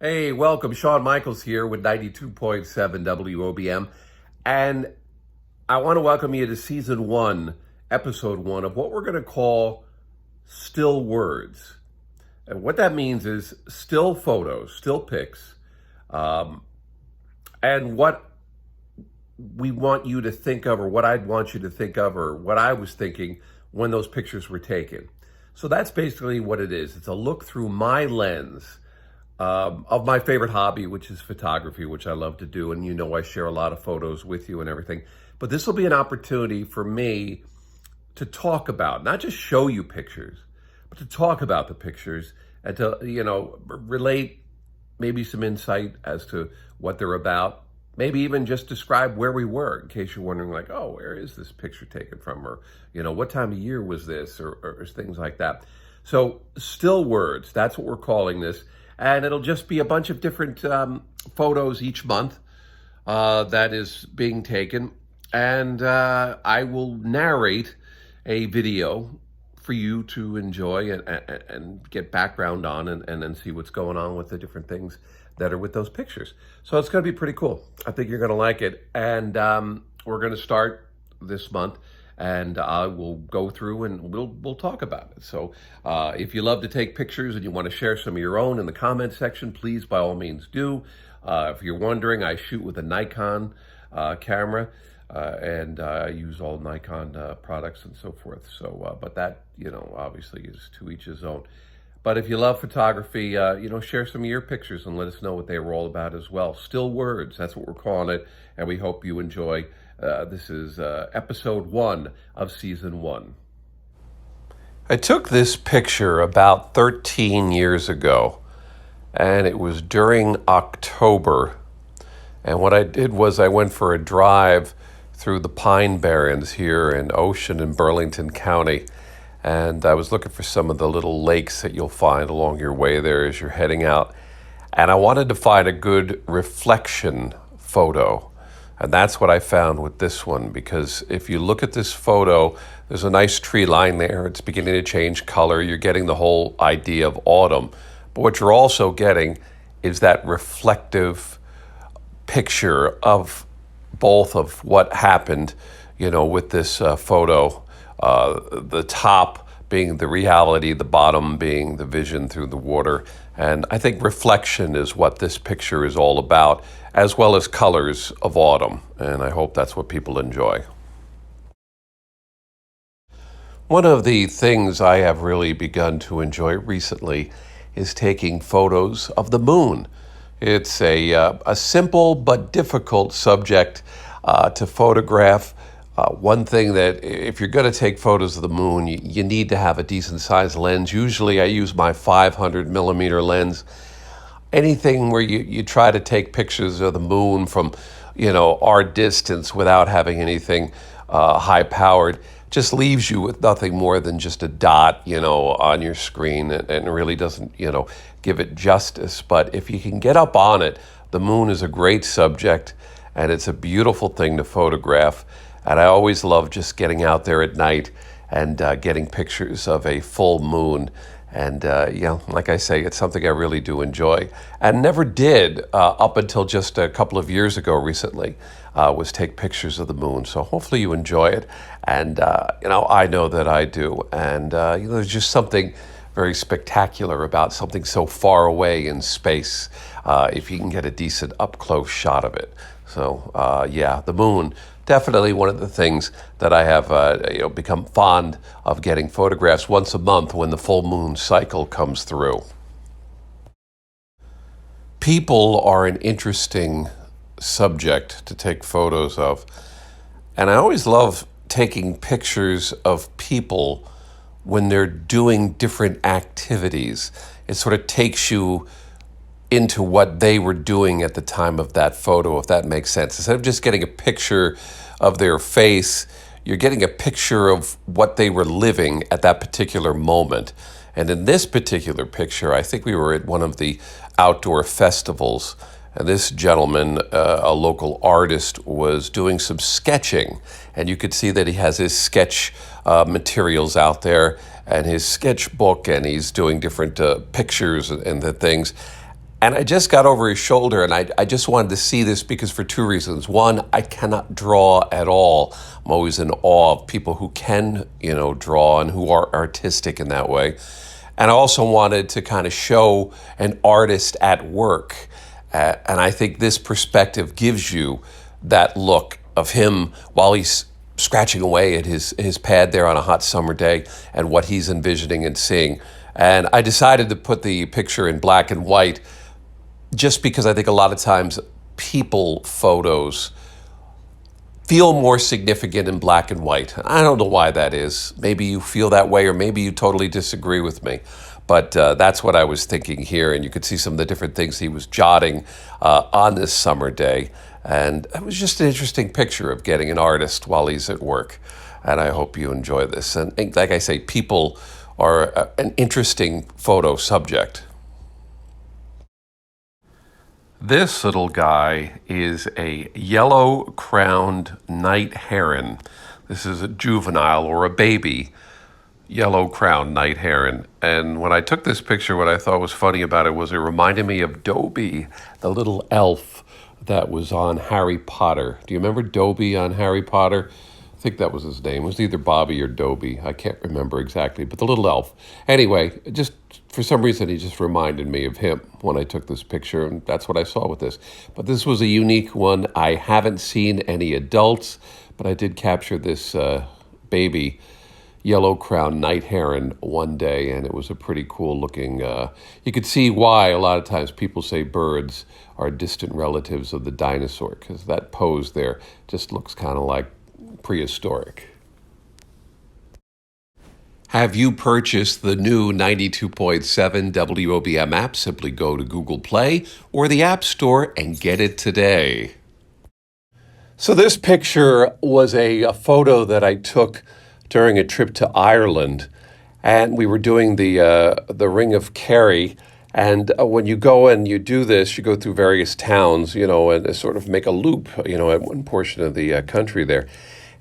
Hey, welcome. Shawn Michaels here with 92.7 WOBM. And I want to welcome you to season one, episode one of what we're going to call Still Words. And what that means is still photos, still pics, and what we want you to think of, or what I'd want you to think of, or what I was thinking when those pictures were taken. So that's basically what it is. It's a look through my lens of my favorite hobby, which is photography, which I love to do. And you know, I share a lot of photos with you and everything. But this will be an opportunity for me to talk about, not just show you pictures, but to talk about the pictures and to, relate maybe some insight as to what they're about. Maybe even just describe where we were, in case you're wondering, like, oh, where is this picture taken from? Or, what time of year was this? Or things like that. So still words, that's what we're calling this. And it'll just be a bunch of different photos each month that is being taken. And I will narrate a video for you to enjoy and get background on and then see what's going on with the different things that are with those pictures. So it's going to be pretty cool. I think you're going to like it. And we're going to start this month. And I will go through and we'll talk about it. So if you love to take pictures and you want to share some of your own in the comment section, please, by all means, do. If you're wondering, I shoot with a Nikon camera and I use all Nikon products and so forth. So, but that, obviously is to each his own. But if you love photography, share some of your pictures and let us know what they were all about as well. Still words, that's what we're calling it. And we hope you enjoy. This is episode one of season one. I took this picture about 13 years ago, and it was during October. And what I did was I went for a drive through the Pine Barrens here in Ocean and Burlington County. And I was looking for some of the little lakes that you'll find along your way there as you're heading out. And I wanted to find a good reflection photo. And that's what I found with this one, because if you look at this photo, there's a nice tree line there. It's beginning to change color. You're getting the whole idea of autumn. But what you're also getting is that reflective picture of both of what happened, with this photo. The top being the reality, the bottom being the vision through the water. And I think reflection is what this picture is all about, as well as colors of autumn. And I hope that's what people enjoy. One of the things I have really begun to enjoy recently is taking photos of the moon. It's a simple but difficult subject to photograph. One thing that if you're going to take photos of the moon, you need to have a decent sized lens. Usually I use my 500 millimeter lens. Anything where you try to take pictures of the moon from, our distance without having anything high powered just leaves you with nothing more than just a dot, on your screen and really doesn't, give it justice. But if you can get up on it, the moon is a great subject and it's a beautiful thing to photograph. And I always love just getting out there at night and getting pictures of a full moon. And, like I say, it's something I really do enjoy. And never did up until just a couple of years ago recently, was take pictures of the moon. So hopefully you enjoy it. And, I know that I do. And, there's just something very spectacular about something so far away in space, if you can get a decent up-close shot of it. So, the moon. Definitely one of the things that I have become fond of getting photographs once a month when the full moon cycle comes through. People are an interesting subject to take photos of. And I always love taking pictures of people when they're doing different activities. It sort of takes you into what they were doing at the time of that photo, if that makes sense. Instead of just getting a picture of their face, you're getting a picture of what they were living at that particular moment. And in this particular picture, I think we were at one of the outdoor festivals, and this gentleman, a local artist, was doing some sketching. And you could see that he has his sketch materials out there and his sketchbook, and he's doing different pictures and the things. And I just got over his shoulder, and I just wanted to see this because for two reasons. One, I cannot draw at all. I'm always in awe of people who can, draw and who are artistic in that way. And I also wanted to kind of show an artist at work. And I think this perspective gives you that look of him while he's scratching away at his pad there on a hot summer day and what he's envisioning and seeing. And I decided to put the picture in black and white just because I think a lot of times people photos feel more significant in black and white. I don't know why that is. Maybe you feel that way, or maybe you totally disagree with me. But that's what I was thinking here. And you could see some of the different things he was jotting on this summer day. And it was just an interesting picture of getting an artist while he's at work. And I hope you enjoy this. And like I say, people are an interesting photo subject. This little guy is a yellow-crowned night heron. This is a juvenile or a baby yellow-crowned night heron. And when I took this picture, what I thought was funny about it was it reminded me of Dobby, the little elf that was on Harry Potter. Do you remember Dobby on Harry Potter? I think that was his name. It was either Bobby or Dobby. I can't remember exactly, but the little elf. Anyway, just for some reason, he just reminded me of him when I took this picture, and that's what I saw with this. But this was a unique one. I haven't seen any adults, but I did capture this baby yellow-crowned night heron one day, and it was a pretty cool looking. You could see why a lot of times people say birds are distant relatives of the dinosaur, because that pose there just looks kind of like prehistoric. Have you purchased the new 92.7 WOBM app? Simply go to Google Play or the App Store and get it today. So this picture was a photo that I took during a trip to Ireland, and we were doing the Ring of Kerry. And when you go and you do this, you go through various towns, and sort of make a loop, at one portion of the country there.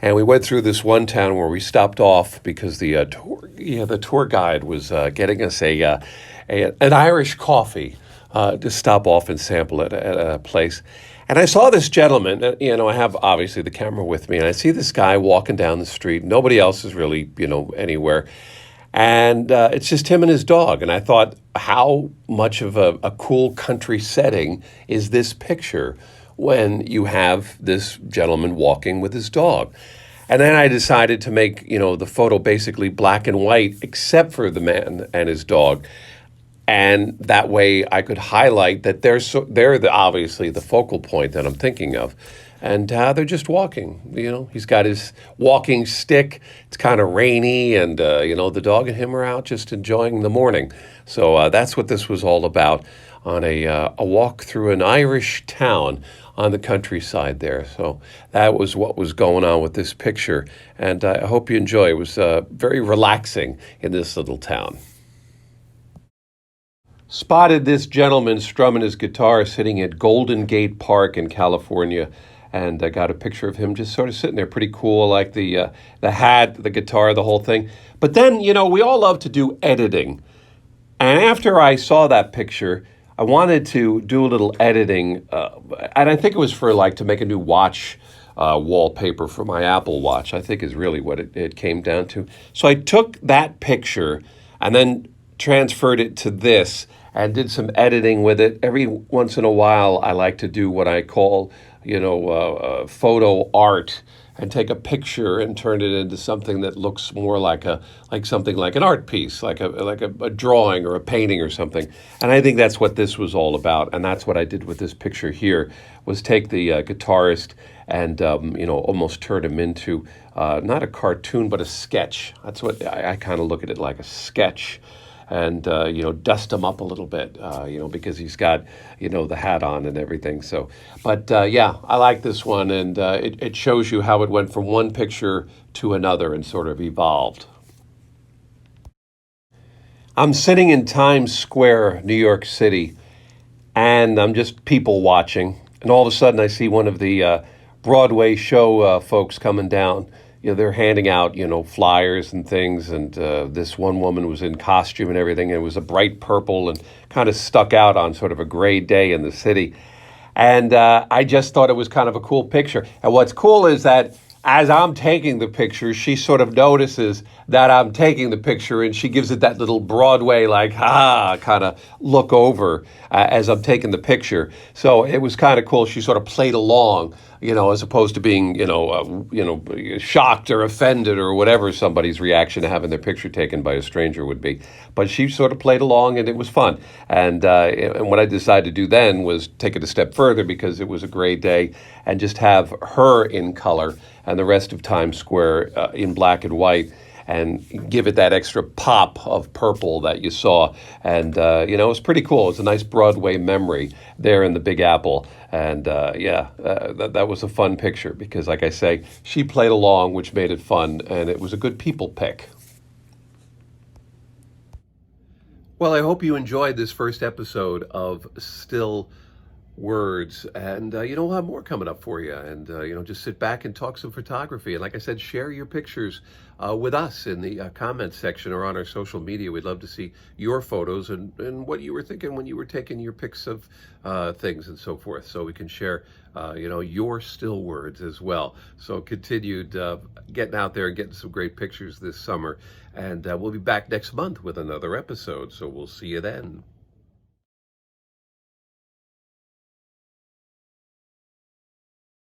And we went through this one town where we stopped off because the tour guide was getting us an Irish coffee to stop off and sample it at a place. And I saw this gentleman, I have obviously the camera with me, and I see this guy walking down the street. Nobody else is really, anywhere. And it's just him and his dog. And I thought, how much of a cool country setting is this picture when you have this gentleman walking with his dog? And then I decided to make, the photo basically black and white, except for the man and his dog. And that way I could highlight that they're obviously the focal point that I'm thinking of. And they're just walking, he's got his walking stick. It's kind of rainy, and, the dog and him are out just enjoying the morning. So that's what this was all about, on a walk through an Irish town on the countryside there. So that was what was going on with this picture. And I hope you enjoy. It was very relaxing in this little town. Spotted this gentleman strumming his guitar sitting at Golden Gate Park in California. And I got a picture of him just sort of sitting there, pretty cool, like the hat, the guitar, the whole thing. But then, we all love to do editing. And after I saw that picture, I wanted to do a little editing, and I think it was for to make a new watch wallpaper for my Apple Watch, I think is really what it came down to. So I took that picture and then transferred it to this and did some editing with it. Every once in a while, I like to do what I call, photo art, and take a picture and turn it into something that looks more like something like an art piece, like a drawing or a painting or something. And I think that's what this was all about. And that's what I did with this picture here, was take the guitarist and almost turn him into not a cartoon but a sketch. That's what I kind of look at it, like a sketch. And, dust him up a little bit, because he's got, the hat on and everything. So, but I like this one. And it shows you how it went from one picture to another and sort of evolved. I'm sitting in Times Square, New York City, and I'm just people watching. And all of a sudden I see one of the Broadway show folks coming down, they're handing out, flyers and things. And this one woman was in costume and everything. And it was a bright purple and kind of stuck out on sort of a gray day in the city. And I just thought it was kind of a cool picture. And what's cool is that as I'm taking the picture, she sort of notices that I'm taking the picture, and she gives it that little Broadway, like, kind of look over as I'm taking the picture. So it was kind of cool. She sort of played along, as opposed to being, shocked or offended or whatever somebody's reaction to having their picture taken by a stranger would be. But she sort of played along, and it was fun. And what I decided to do then was take it a step further, because it was a great day, and just have her in color and the rest of Times Square in black and white, and give it that extra pop of purple that you saw. And, it was pretty cool. It was a nice Broadway memory there in the Big Apple. And, that was a fun picture because, like I say, she played along, which made it fun, and it was a good people pick. Well, I hope you enjoyed this first episode of Still Words, and we'll have more coming up for you. And just sit back and talk some photography. And like I said, share your pictures with us in the comments section or on our social media. We'd love to see your photos and what you were thinking when you were taking your pics of things and so forth, so we can share your still words as well. So continued getting out there and getting some great pictures this summer, and we'll be back next month with another episode, so we'll see you then.